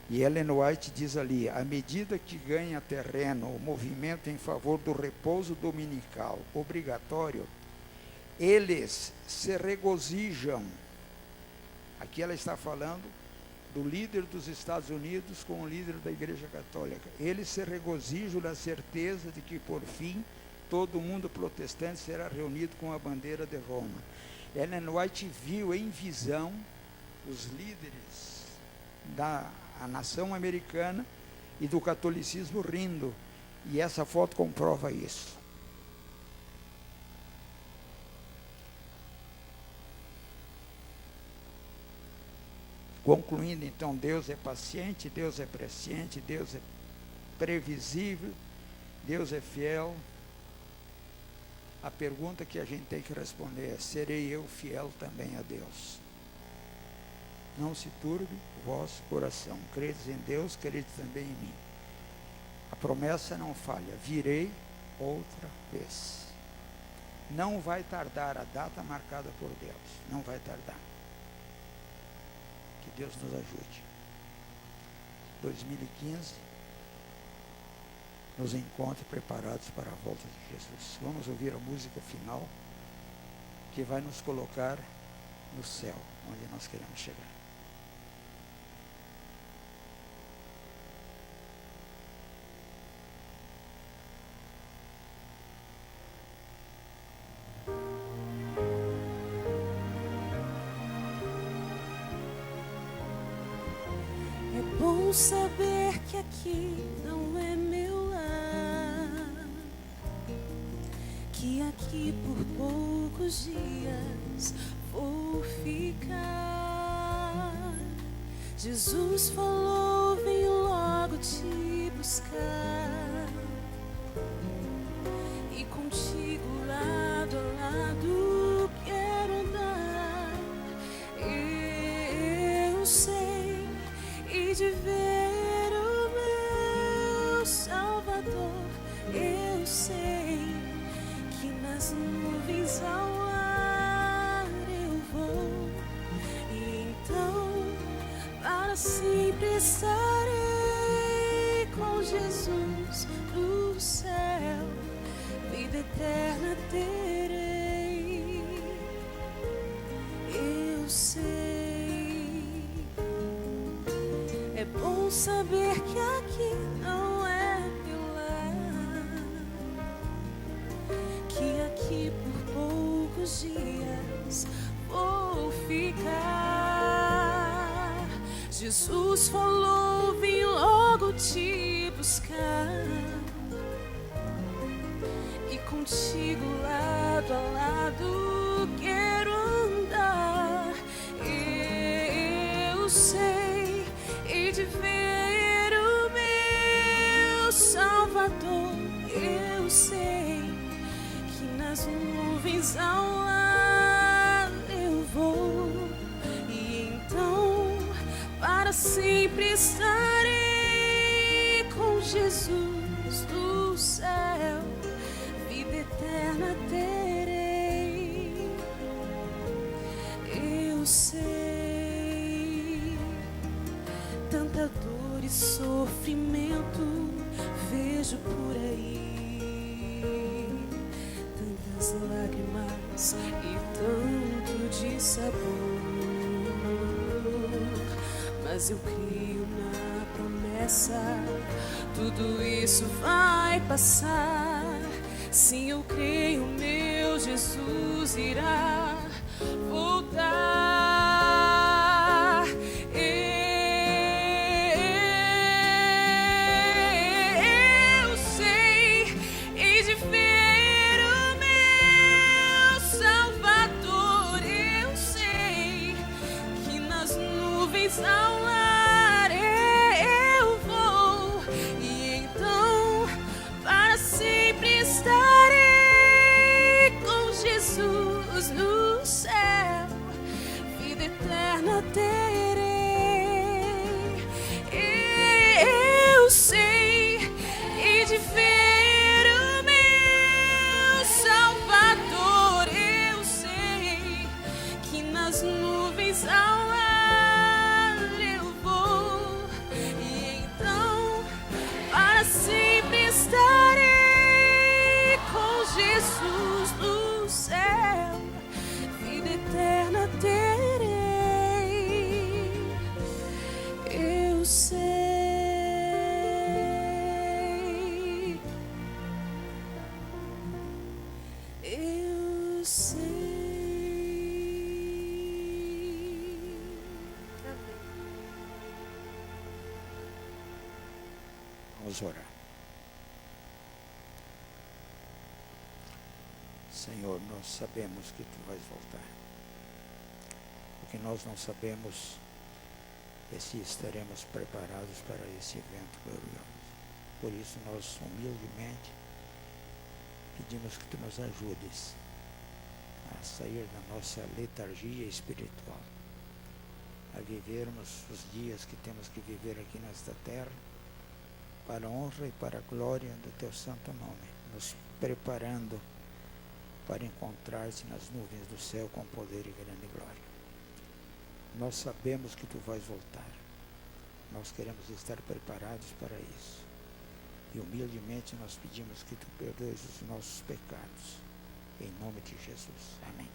E Ellen White diz ali: à medida que ganha terreno o movimento em favor do repouso dominical obrigatório, eles se regozijam. Aqui ela está falando do líder dos Estados Unidos com o líder da Igreja Católica. Eles se regozijam na certeza de que, por fim, todo mundo protestante será reunido com a bandeira de Roma. Ellen White viu em visão os líderes da nação americana e do catolicismo rindo, e essa foto comprova isso. Concluindo, então, Deus é paciente, Deus é presciente, Deus é previsível, Deus é fiel. A pergunta que a gente tem que responder é: serei eu fiel também a Deus? Não se turbe o vosso coração. Credes em Deus, credes também em mim. A promessa não falha: virei outra vez. Não vai tardar a data marcada por Deus. Não vai tardar. Que Deus nos ajude. 2015 nos encontre preparados para a volta de Jesus. Vamos ouvir a música final, que vai nos colocar no céu, onde nós queremos chegar.
É bom saber que aqui não é meu lar, que aqui por poucos dias vou ficar. Jesus falou: vem logo te buscar, e contigo lado a lado quero andar. Eu sei, e de ver o meu Salvador, eu sei que nas sempre estarei com Jesus no céu, vida eterna terei. Eu sei, é bom saber que aqui não é meu lar, que aqui por poucos dias vou ficar. Jesus falou, vim logo te buscar, e contigo lado a lado quero andar. Eu sei, hei de ver o meu Salvador. Eu sei que nas nuvens ao lado eu vou, e então para sempre estarei com Jesus no céu, vida eterna terei. Eu sei, tanta dor e sofrimento vejo por aí, tantas lágrimas e tanto dissabor, mas eu creio na promessa, tudo isso vai passar. Sim, eu creio, meu Jesus irá voltar. Eu sei, hei de ver o meu Salvador. Eu sei que nas nuvens ao lar eu vou, e então para sempre estarei com Jesus no céu, vida eterna terei. Eu sei, hei de ver o meu Salvador. Eu sei que nas nuvens ao lar eu vou, e então para sempre estarei com Jesus no céu, vida eterna terei. Eu sei. Eu sei.
Vamos orar. Senhor, nós sabemos que Tu vais voltar. O que nós não sabemos é se estaremos preparados para esse evento glorioso. Por isso nós humildemente pedimos que Tu nos ajudes a sair da nossa letargia espiritual, a vivermos os dias que temos que viver aqui nesta terra, para a honra e para a glória do Teu santo nome, nos preparando para encontrar-te nas nuvens do céu com poder e grande glória. Nós sabemos que Tu vais voltar. Nós queremos estar preparados para isso. E humildemente nós pedimos que Tu perdoes os nossos pecados. Em nome de Jesus. Amém.